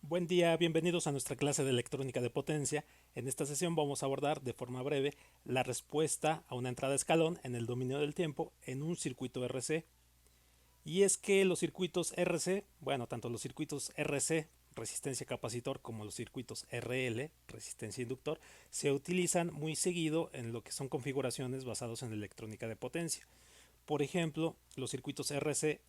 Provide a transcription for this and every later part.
Buen día, bienvenidos a nuestra clase de electrónica de potencia. En esta sesión vamos a abordar de forma breve la respuesta a una entrada escalón en el dominio del tiempo en un circuito RC. Y es que los circuitos RC, bueno, tanto los circuitos RC, resistencia capacitor, como los circuitos RL, resistencia inductor, se utilizan muy seguido en lo que son configuraciones basadas en electrónica de potencia. Por ejemplo, los circuitos RC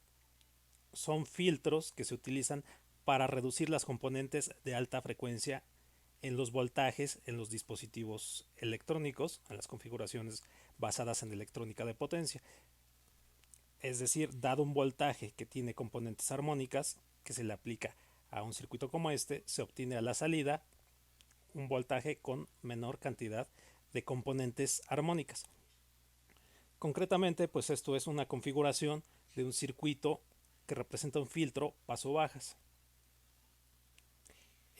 son filtros que se utilizan para reducir las componentes de alta frecuencia en los voltajes en los dispositivos electrónicos, en las configuraciones basadas en electrónica de potencia. Es decir, dado un voltaje que tiene componentes armónicas que se le aplica a un circuito como este, se obtiene a la salida un voltaje con menor cantidad de componentes armónicas. Concretamente, pues esto es una configuración de un circuito que representa un filtro paso bajas.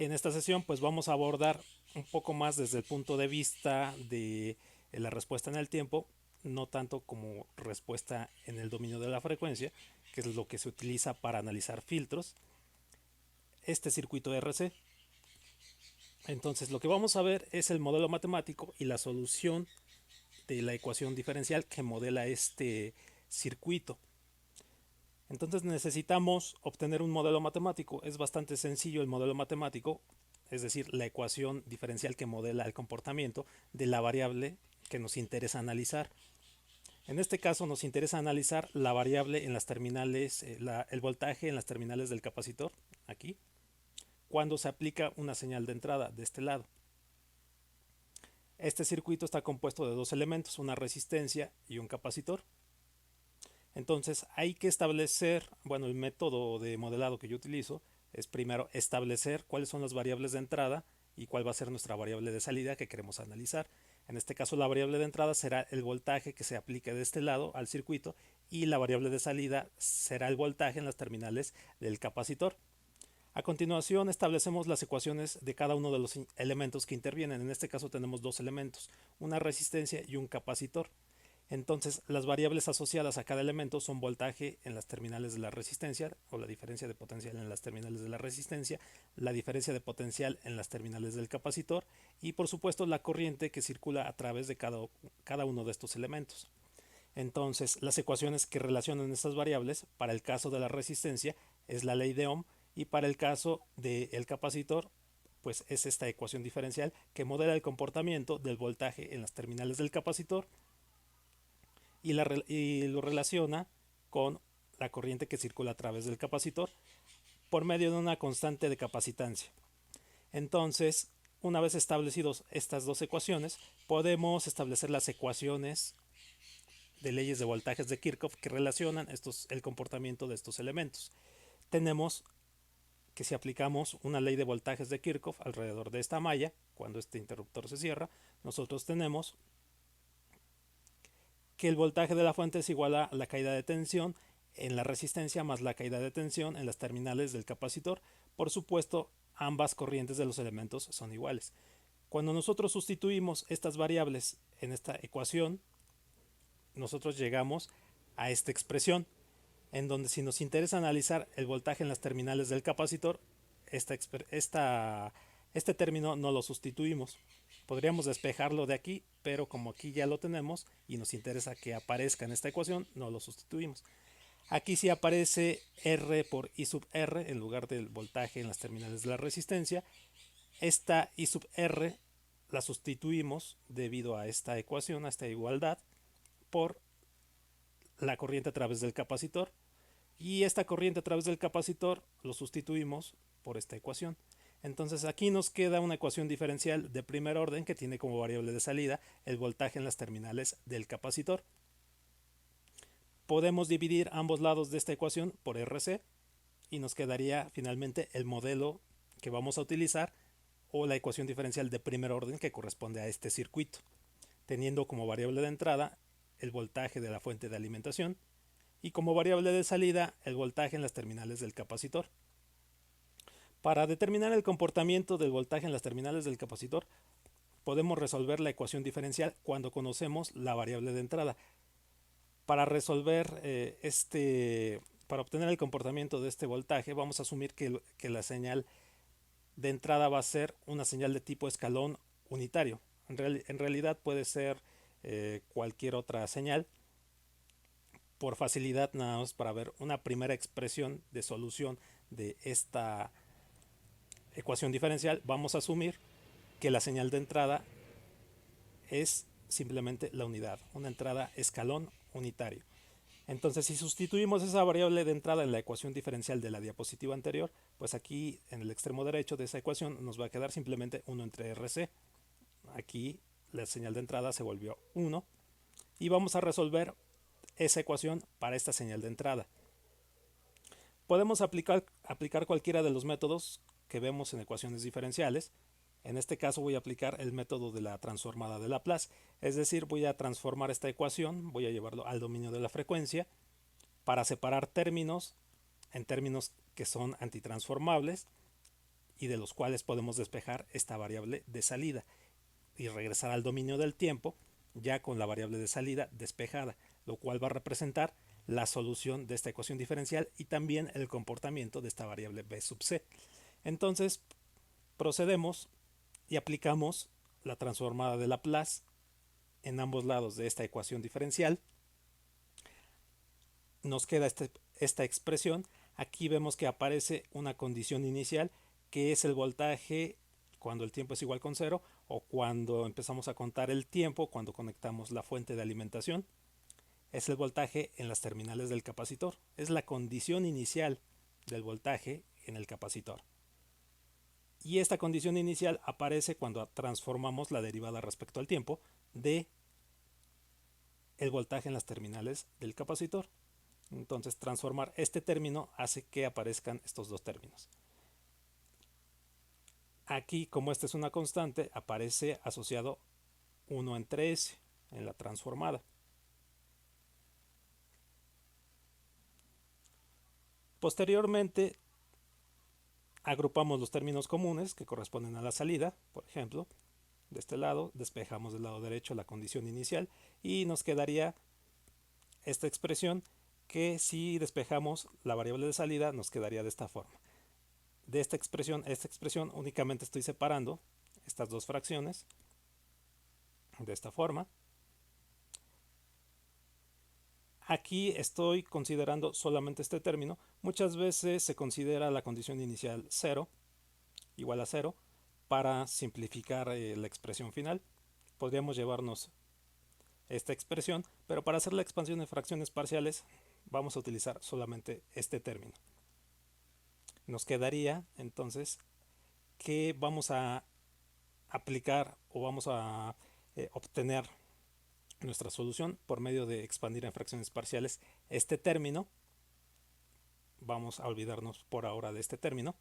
En esta sesión pues vamos a abordar un poco más desde el punto de vista de la respuesta en el tiempo, no tanto como respuesta en el dominio de la frecuencia, que es lo que se utiliza para analizar filtros, este circuito RC. Entonces lo que vamos a ver es el modelo matemático y la solución de la ecuación diferencial que modela este circuito. Entonces necesitamos obtener un modelo matemático. Es bastante sencillo el modelo matemático, es decir, la ecuación diferencial que modela el comportamiento de la variable que nos interesa analizar. En este caso nos interesa analizar la variable en las terminales, el voltaje en las terminales del capacitor, aquí, cuando se aplica una señal de entrada de este lado. Este circuito está compuesto de dos elementos, una resistencia y un capacitor. Entonces hay que establecer, bueno, el método de modelado que yo utilizo es primero establecer cuáles son las variables de entrada y cuál va a ser nuestra variable de salida que queremos analizar. En este caso la variable de entrada será el voltaje que se aplique de este lado al circuito y la variable de salida será el voltaje en las terminales del capacitor. A continuación establecemos las ecuaciones de cada uno de los elementos que intervienen. En este caso tenemos dos elementos, una resistencia y un capacitor. Entonces, las variables asociadas a cada elemento son voltaje en las terminales de la resistencia o la diferencia de potencial en las terminales de la resistencia, la diferencia de potencial en las terminales del capacitor y por supuesto la corriente que circula a través de cada uno de estos elementos. Entonces, las ecuaciones que relacionan estas variables para el caso de la resistencia es la ley de Ohm y para el caso del capacitor pues es esta ecuación diferencial que modela el comportamiento del voltaje en las terminales del capacitor y lo relaciona con la corriente que circula a través del capacitor por medio de una constante de capacitancia. Entonces, una vez establecidos estas dos ecuaciones, podemos establecer las ecuaciones de leyes de voltajes de Kirchhoff que relacionan el comportamiento de estos elementos. Tenemos que si aplicamos una ley de voltajes de Kirchhoff alrededor de esta malla, cuando este interruptor se cierra, nosotros tenemos que el voltaje de la fuente es igual a la caída de tensión en la resistencia más la caída de tensión en las terminales del capacitor. Por supuesto, ambas corrientes de los elementos son iguales. Cuando nosotros sustituimos estas variables en esta ecuación, nosotros llegamos a esta expresión, en donde si nos interesa analizar el voltaje en las terminales del capacitor, este término no lo sustituimos. Podríamos despejarlo de aquí, pero como aquí ya lo tenemos y nos interesa que aparezca en esta ecuación, no lo sustituimos. Aquí sí aparece R por I sub R en lugar del voltaje en las terminales de la resistencia. Esta I sub R la sustituimos debido a esta ecuación, a esta igualdad, por la corriente a través del capacitor. Y esta corriente a través del capacitor lo sustituimos por esta ecuación. Entonces aquí nos queda una ecuación diferencial de primer orden que tiene como variable de salida el voltaje en las terminales del capacitor. Podemos dividir ambos lados de esta ecuación por RC y nos quedaría finalmente el modelo que vamos a utilizar o la ecuación diferencial de primer orden que corresponde a este circuito, teniendo como variable de entrada el voltaje de la fuente de alimentación y como variable de salida el voltaje en las terminales del capacitor. Para determinar el comportamiento del voltaje en las terminales del capacitor, podemos resolver la ecuación diferencial cuando conocemos la variable de entrada. Para resolver para obtener el comportamiento de este voltaje, vamos a asumir que la señal de entrada va a ser una señal de tipo escalón unitario. En realidad puede ser cualquier otra señal. Por facilidad, nada más para ver una primera expresión de solución de esta ecuación diferencial, vamos a asumir que la señal de entrada es simplemente la unidad, una entrada escalón unitario. Entonces, si sustituimos esa variable de entrada en la ecuación diferencial de la diapositiva anterior, pues aquí en el extremo derecho de esa ecuación nos va a quedar simplemente 1 entre RC. Aquí la señal de entrada se volvió 1 y vamos a resolver esa ecuación para esta señal de entrada. Podemos aplicar cualquiera de los métodos que vemos en ecuaciones diferenciales. En este caso voy a aplicar el método de la transformada de Laplace, es decir, voy a transformar esta ecuación, voy a llevarlo al dominio de la frecuencia para separar términos en términos que son antitransformables y de los cuales podemos despejar esta variable de salida y regresar al dominio del tiempo ya con la variable de salida despejada, lo cual va a representar la solución de esta ecuación diferencial y también el comportamiento de esta variable b sub c. Entonces procedemos y aplicamos la transformada de Laplace en ambos lados de esta ecuación diferencial. Nos queda esta expresión. Aquí vemos que aparece una condición inicial que es el voltaje cuando el tiempo es igual con 0 o cuando empezamos a contar el tiempo cuando conectamos la fuente de alimentación. Es el voltaje en las terminales del capacitor. Es la condición inicial del voltaje en el capacitor. Y esta condición inicial aparece cuando transformamos la derivada respecto al tiempo de el voltaje en las terminales del capacitor. Entonces transformar este término hace que aparezcan estos dos términos. Aquí, como esta es una constante, aparece asociado 1 entre S en la transformada. Posteriormente, agrupamos los términos comunes que corresponden a la salida. Por ejemplo, de este lado despejamos del lado derecho la condición inicial y nos quedaría esta expresión que si despejamos la variable de salida nos quedaría de esta forma. De esta expresión únicamente estoy separando estas dos fracciones de esta forma. Aquí estoy considerando solamente este término. Muchas veces se considera la condición inicial 0, igual a 0, para simplificar la expresión final. Podríamos llevarnos esta expresión, pero para hacer la expansión de fracciones parciales vamos a utilizar solamente este término. Nos quedaría entonces que vamos a aplicar o vamos a obtener nuestra solución por medio de expandir en fracciones parciales este término. Vamos a olvidarnos por ahora de este término.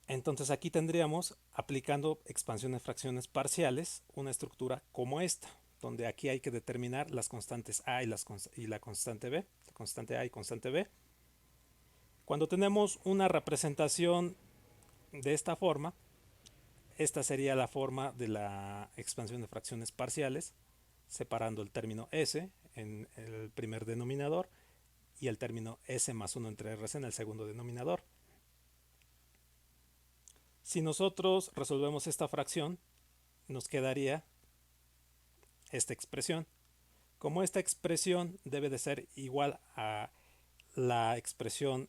Entonces aquí tendríamos, aplicando expansión en fracciones parciales, una estructura como esta, donde aquí hay que determinar las constantes A y la constante B, la constante A y constante B. Cuando tenemos una representación de esta forma, esta sería la forma de la expansión de fracciones parciales, separando el término S en el primer denominador y el término S más 1 entre RC en el segundo denominador. Si nosotros resolvemos esta fracción, nos quedaría esta expresión. Como esta expresión debe de ser igual a la expresión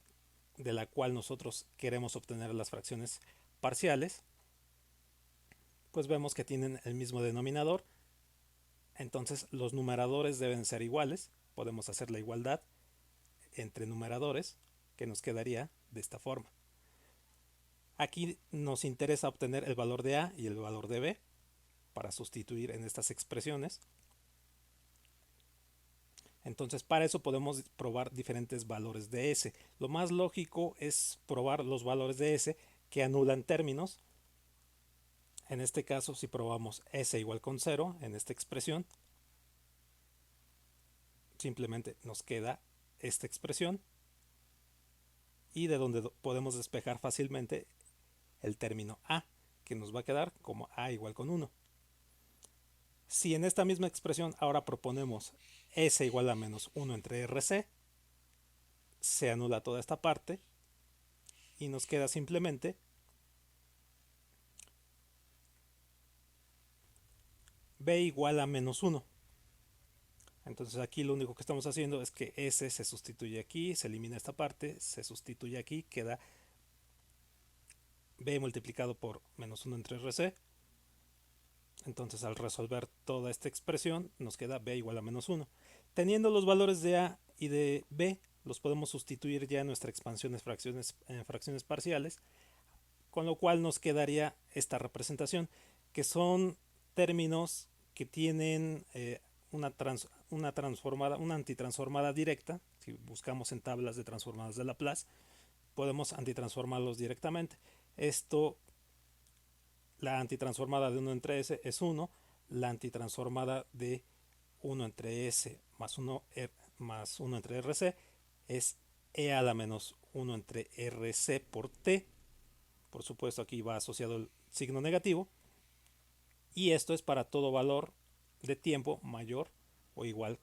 de la cual nosotros queremos obtener las fracciones parciales, pues vemos que tienen el mismo denominador. Entonces los numeradores deben ser iguales. Podemos hacer la igualdad entre numeradores, que nos quedaría de esta forma. Aquí nos interesa obtener el valor de A y el valor de B para sustituir en estas expresiones. Entonces para eso podemos probar diferentes valores de S. Lo más lógico es probar los valores de S que anulan términos. En este caso, si probamos S igual con 0 en esta expresión, simplemente nos queda esta expresión y de donde podemos despejar fácilmente el término A, que nos va a quedar como A igual con 1. Si en esta misma expresión ahora proponemos S igual a menos 1 entre RC, se anula toda esta parte y nos queda simplemente b igual a menos 1. Entonces aquí lo único que estamos haciendo es que s se sustituye aquí, se elimina esta parte, se sustituye aquí, queda b multiplicado por menos 1 entre rc. Entonces al resolver toda esta expresión nos queda b igual a menos 1. Teniendo los valores de a y de b, los podemos sustituir ya en nuestra expansión en fracciones parciales, con lo cual nos quedaría esta representación, que son términos que tienen una antitransformada directa. Si buscamos en tablas de transformadas de Laplace, podemos antitransformarlos directamente. Esto, la antitransformada de 1 entre s es 1, la antitransformada de 1 entre s más 1 entre rc es e a la menos 1 entre rc por t. Por supuesto aquí va asociado el signo negativo, y esto es para todo valor de tiempo mayor o igual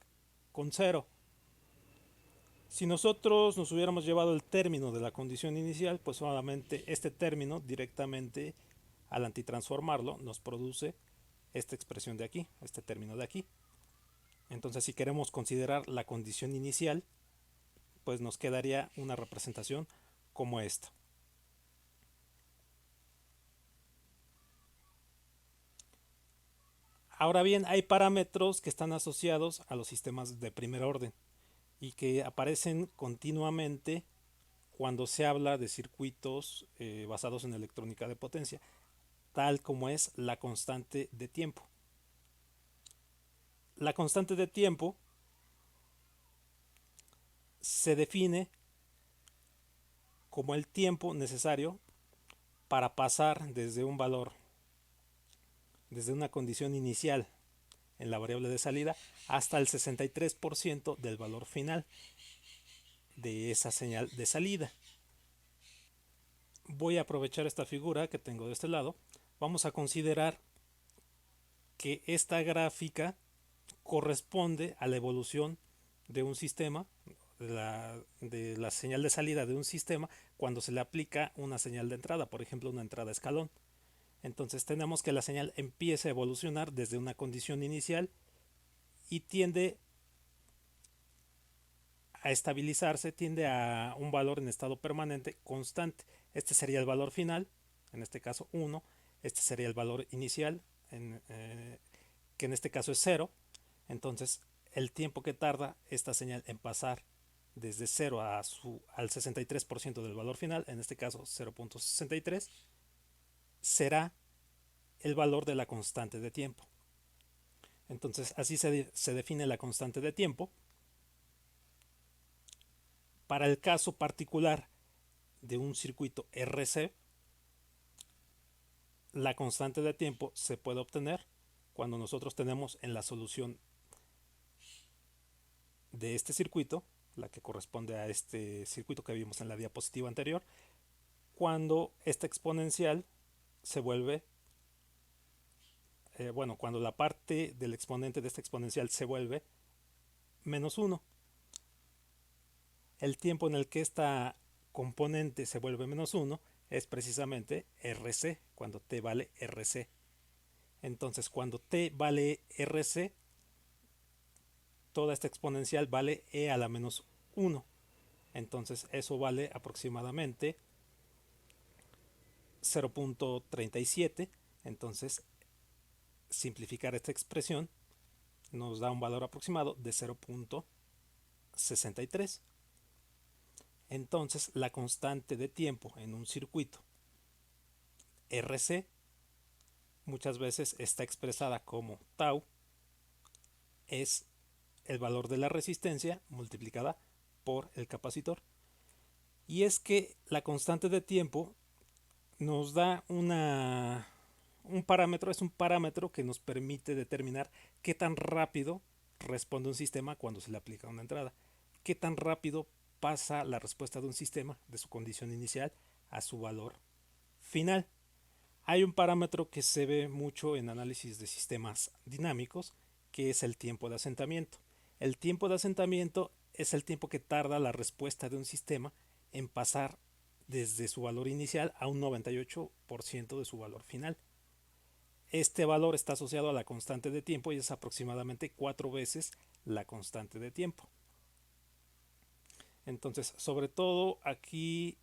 con 0. Si nosotros nos hubiéramos llevado el término de la condición inicial, pues solamente este término directamente al antitransformarlo nos produce esta expresión de aquí, este término de aquí. Entonces si queremos considerar la condición inicial, pues nos quedaría una representación como esta. Ahora bien, hay parámetros que están asociados a los sistemas de primer orden y que aparecen continuamente cuando se habla de circuitos basados en electrónica de potencia, tal como es la constante de tiempo. La constante de tiempo se define como el tiempo necesario para pasar desde un valor, desde una condición inicial en la variable de salida hasta el 63% del valor final de esa señal de salida. Voy a aprovechar esta figura que tengo de este lado. Vamos a considerar que esta gráfica corresponde a la evolución de un sistema, de la señal de salida de un sistema cuando se le aplica una señal de entrada, por ejemplo una entrada escalón. Entonces tenemos que la señal empieza a evolucionar desde una condición inicial y tiende a estabilizarse, tiende a un valor en estado permanente constante. Este sería el valor final, en este caso 1. Este sería el valor inicial, que en este caso es 0. Entonces el tiempo que tarda esta señal en pasar desde 0 al 63% del valor final, en este caso 0.63, será el valor de la constante de tiempo. Entonces así se define la constante de tiempo. Para el caso particular de un circuito RC, la constante de tiempo se puede obtener cuando nosotros tenemos en la solución de este circuito, la que corresponde a este circuito que vimos en la diapositiva anterior, cuando esta exponencial se vuelve, cuando la parte del exponente de esta exponencial se vuelve menos 1. El tiempo en el que esta componente se vuelve menos 1 es precisamente RC, cuando t vale RC. Entonces cuando t vale RC, toda esta exponencial vale e a la menos 1. Entonces eso vale aproximadamente 0.37. Entonces simplificar esta expresión nos da un valor aproximado de 0.63. Entonces la constante de tiempo en un circuito RC muchas veces está expresada como tau, es el valor de la resistencia multiplicada por el capacitor. Y es que la constante de tiempo nos da un parámetro, es un parámetro que nos permite determinar qué tan rápido responde un sistema cuando se le aplica una entrada, qué tan rápido pasa la respuesta de un sistema de su condición inicial a su valor final. Hay un parámetro que se ve mucho en análisis de sistemas dinámicos, que es el tiempo de asentamiento. El tiempo de asentamiento es el tiempo que tarda la respuesta de un sistema en pasar desde su valor inicial a un 98% de su valor final. Este valor está asociado a la constante de tiempo y es aproximadamente 4 veces la constante de tiempo. Entonces, sobre todo aquí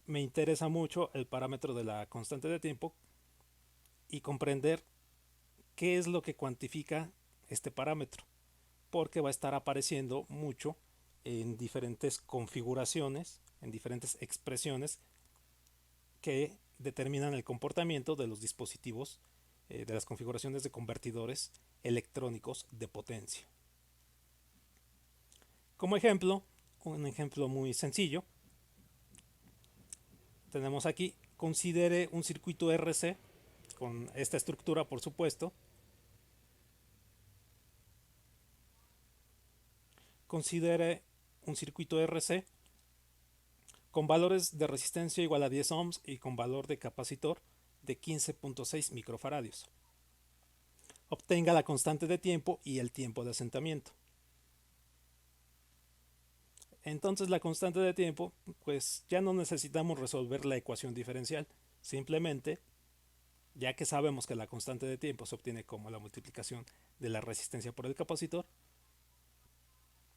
me interesa mucho el parámetro de la constante de tiempo y comprender qué es lo que cuantifica este parámetro, porque va a estar apareciendo mucho en diferentes configuraciones, en diferentes expresiones que determinan el comportamiento de los dispositivos, de las configuraciones de convertidores electrónicos de potencia. Como ejemplo, un ejemplo muy sencillo, tenemos aquí, considere un circuito RC con esta estructura, por supuesto. Considere un circuito RC con valores de resistencia igual a 10 ohms y con valor de capacitor de 15.6 microfaradios. Obtenga la constante de tiempo y el tiempo de asentamiento. Entonces la constante de tiempo, pues ya no necesitamos resolver la ecuación diferencial. Simplemente, ya que sabemos que la constante de tiempo se obtiene como la multiplicación de la resistencia por el capacitor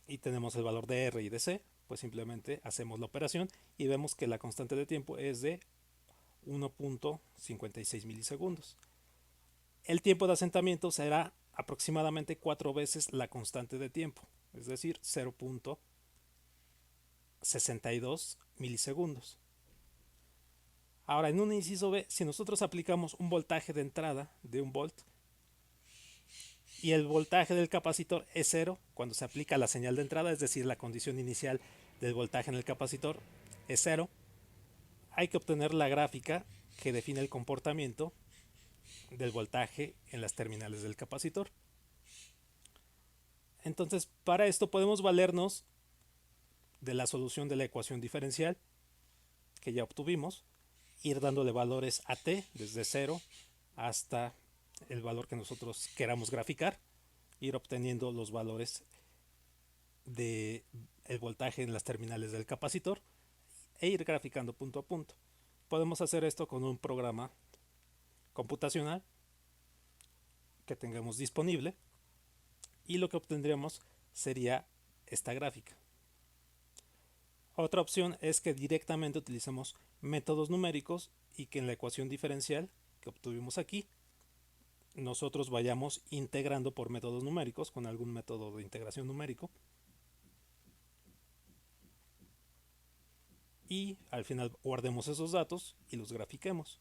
y tenemos el valor de R y de C, pues simplemente hacemos la operación y vemos que la constante de tiempo es de 1.56 milisegundos. El tiempo de asentamiento será aproximadamente 4 veces la constante de tiempo, es decir, 0.62 milisegundos. Ahora, en un inciso B, si nosotros aplicamos un voltaje de entrada de 1 volt y el voltaje del capacitor es 0 cuando se aplica la señal de entrada, es decir, la condición inicial del voltaje en el capacitor es 0, hay que obtener la gráfica que define el comportamiento del voltaje en las terminales del capacitor. Entonces, para esto podemos valernos de la solución de la ecuación diferencial que ya obtuvimos, ir dándole valores a t desde 0 hasta el valor que nosotros queramos graficar, ir obteniendo los valores de el voltaje en las terminales del capacitor e ir graficando punto a punto. Podemos hacer esto con un programa computacional que tengamos disponible y lo que obtendríamos sería esta gráfica. Otra opción es que directamente utilicemos métodos numéricos y que en la ecuación diferencial que obtuvimos aquí nosotros vayamos integrando por métodos numéricos con algún método de integración numérico y al final guardemos esos datos y los grafiquemos.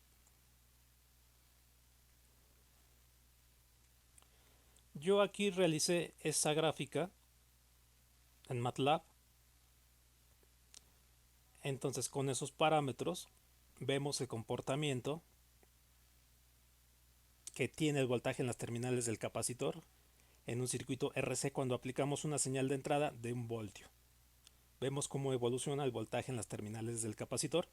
Yo aquí realicé esa gráfica en MATLAB. Entonces con esos parámetros vemos el comportamiento que tiene el voltaje en las terminales del capacitor en un circuito RC cuando aplicamos una señal de entrada de 1 voltio. Vemos cómo evoluciona el voltaje en las terminales del capacitor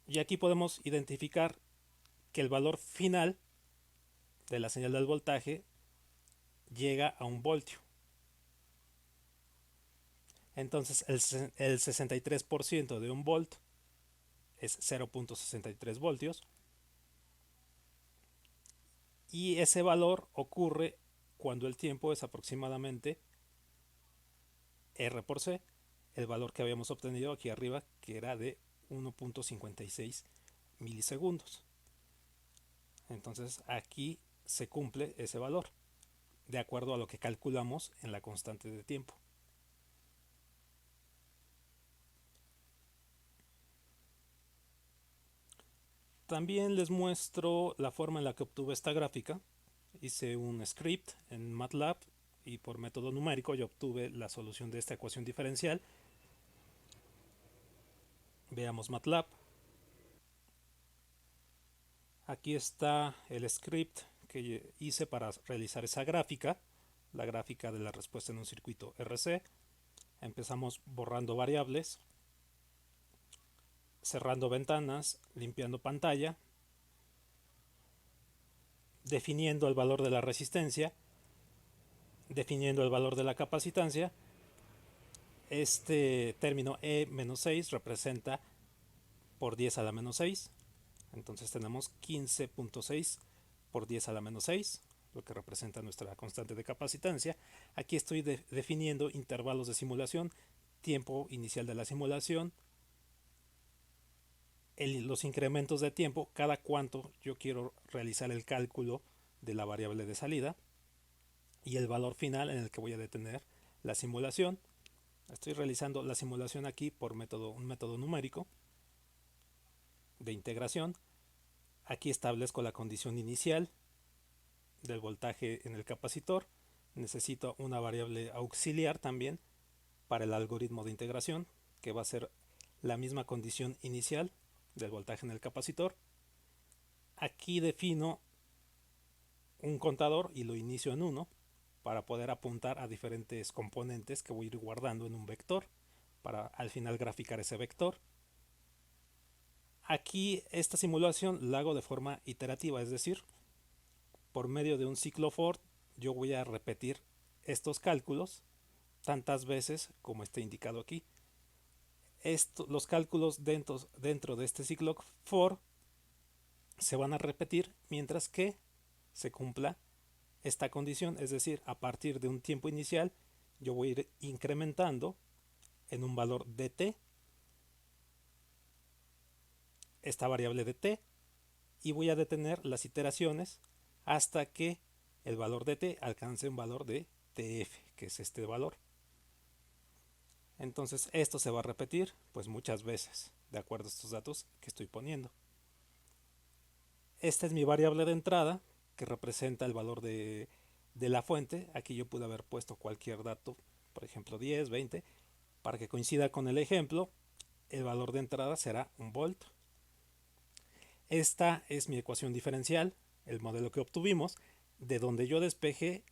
y aquí podemos identificar que el valor final de la señal del voltaje llega a 1 voltio. Entonces el 63% de 1 volt es 0.63 voltios y ese valor ocurre cuando el tiempo es aproximadamente R por C, el valor que habíamos obtenido aquí arriba, que era de 1.56 milisegundos. Entonces aquí se cumple ese valor, de acuerdo a lo que calculamos en la constante de tiempo. También les muestro la forma en la que obtuve esta gráfica. Hice un script en MATLAB y por método numérico yo obtuve la solución de esta ecuación diferencial. Veamos MATLAB. Aquí está el script que hice para realizar esa gráfica, la gráfica de la respuesta en un circuito RC. Empezamos borrando variables, cerrando ventanas, limpiando pantalla, definiendo el valor de la resistencia, definiendo el valor de la capacitancia Este término e-6 representa por 10 a la menos 6. Entonces tenemos 15.6 por 10 a la menos 6, lo que representa nuestra constante de capacitancia. Aquí estoy definiendo intervalos de simulación, tiempo inicial de la simulación, los incrementos de tiempo, cada cuánto yo quiero realizar el cálculo de la variable de salida y el valor final en el que voy a detener la simulación. Estoy realizando la simulación aquí por un método numérico de integración. Aquí establezco la condición inicial del voltaje en el capacitor. Necesito una variable auxiliar también para el algoritmo de integración, que va a ser la misma condición inicial del voltaje en el capacitor. Aquí defino un contador y lo inicio en 1 para poder apuntar a diferentes componentes que voy a ir guardando en un vector para al final graficar ese vector. Aquí esta simulación la hago de forma iterativa, es decir, por medio de un ciclo for yo voy a repetir estos cálculos tantas veces como esté indicado aquí. Los cálculos dentro de este ciclo for se van a repetir mientras que se cumpla esta condición, es decir, a partir de un tiempo inicial yo voy a ir incrementando en un valor de t esta variable de t y voy a detener las iteraciones hasta que el valor de t alcance un valor de tf, que es este valor. Entonces esto se va a repetir pues muchas veces de acuerdo a estos datos que estoy poniendo. Esta es mi variable de entrada que representa el valor de la fuente. Aquí yo pude haber puesto cualquier dato, por ejemplo 10, 20, para que coincida con el ejemplo. El valor de entrada será 1 volt. Esta es mi ecuación diferencial, el modelo que obtuvimos, de donde yo despejé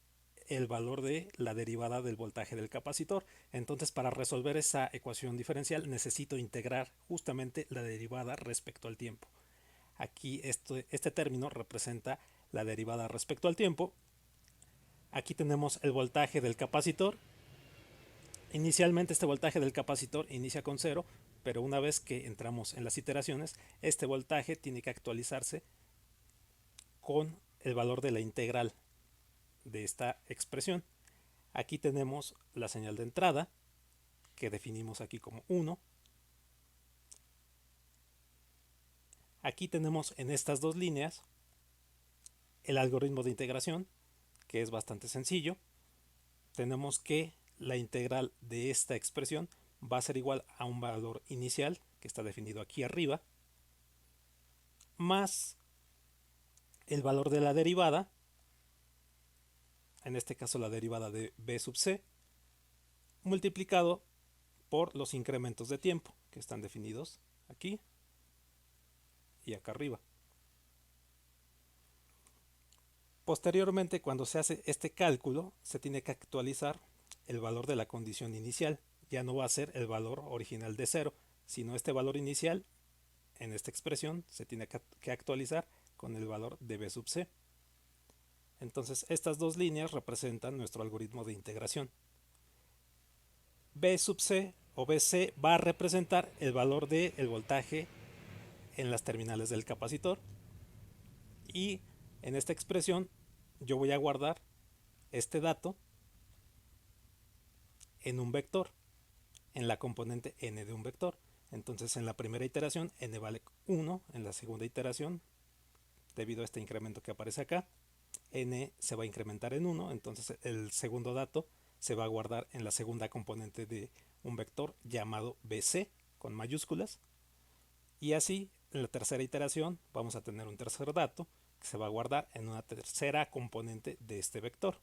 el valor de la derivada del voltaje del capacitor. Entonces, para resolver esa ecuación diferencial necesito integrar justamente la derivada respecto al tiempo. Aquí este término representa la derivada respecto al tiempo. Aquí tenemos el voltaje del capacitor. Inicialmente este voltaje del capacitor inicia con 0, pero una vez que entramos en las iteraciones, este voltaje tiene que actualizarse con el valor de la integral de esta expresión. Aquí tenemos la señal de entrada, que definimos aquí como 1. Aquí tenemos en estas dos líneas el algoritmo de integración, que es bastante sencillo. Tenemos que la integral de esta expresión va a ser igual a un valor inicial, que está definido aquí arriba, más el valor de la derivada, en este caso la derivada de b sub c, multiplicado por los incrementos de tiempo, que están definidos aquí y acá arriba. Posteriormente, cuando se hace este cálculo, se tiene que actualizar el valor de la condición inicial. Ya no va a ser el valor original de 0, sino este valor inicial en esta expresión se tiene que actualizar con el valor de b sub c. Entonces estas dos líneas representan nuestro algoritmo de integración. B sub c o bc va a representar el valor del voltaje en las terminales del capacitor, y en esta expresión yo voy a guardar este dato en un vector, en la componente n de un vector. Entonces en la primera iteración n vale 1, en la segunda iteración, debido a este incremento que aparece acá, n se va a incrementar en 1, entonces el segundo dato se va a guardar en la segunda componente de un vector llamado bc con mayúsculas, y así en la tercera iteración vamos a tener un tercer dato que se va a guardar en una tercera componente de este vector.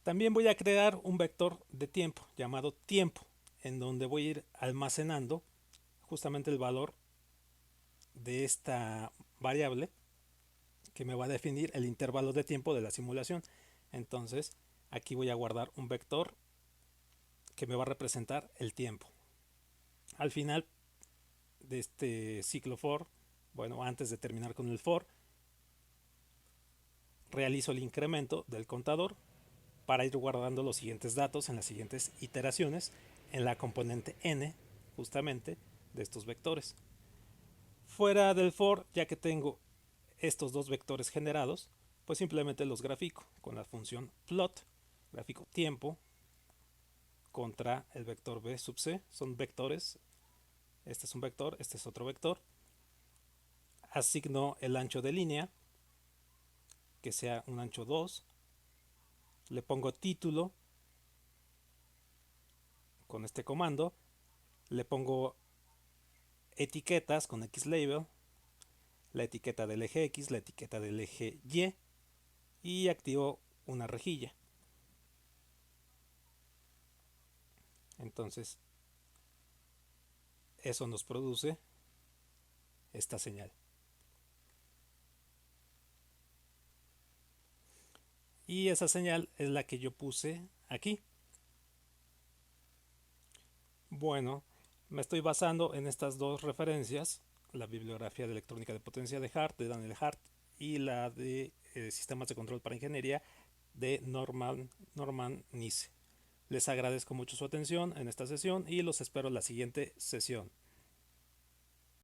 También voy a crear un vector de tiempo llamado tiempo, en donde voy a ir almacenando justamente el valor de esta variable que me va a definir el intervalo de tiempo de la simulación. Entonces aquí voy a guardar un vector que me va a representar el tiempo. Al final de este ciclo for, bueno, antes de terminar con el for, realizo el incremento del contador para ir guardando los siguientes datos en las siguientes iteraciones en la componente n, justamente, de estos vectores. Fuera del for, ya que tengo estos dos vectores generados, pues simplemente los grafico con la función plot, gráfico tiempo contra el vector b sub c, son vectores, este es un vector, este es otro vector, asigno el ancho de línea, que sea un ancho 2, le pongo título con este comando, le pongo etiquetas con xlabel, la etiqueta del eje X, la etiqueta del eje Y, y activo una rejilla. Entonces, eso nos produce esta señal. Y esa señal es la que yo puse aquí. Bueno, me estoy basando en estas dos referencias, la bibliografía de electrónica de potencia de Hart, de Daniel Hart, y la de sistemas de control para ingeniería de Norman Nice. Les agradezco mucho su atención en esta sesión y los espero en la siguiente sesión.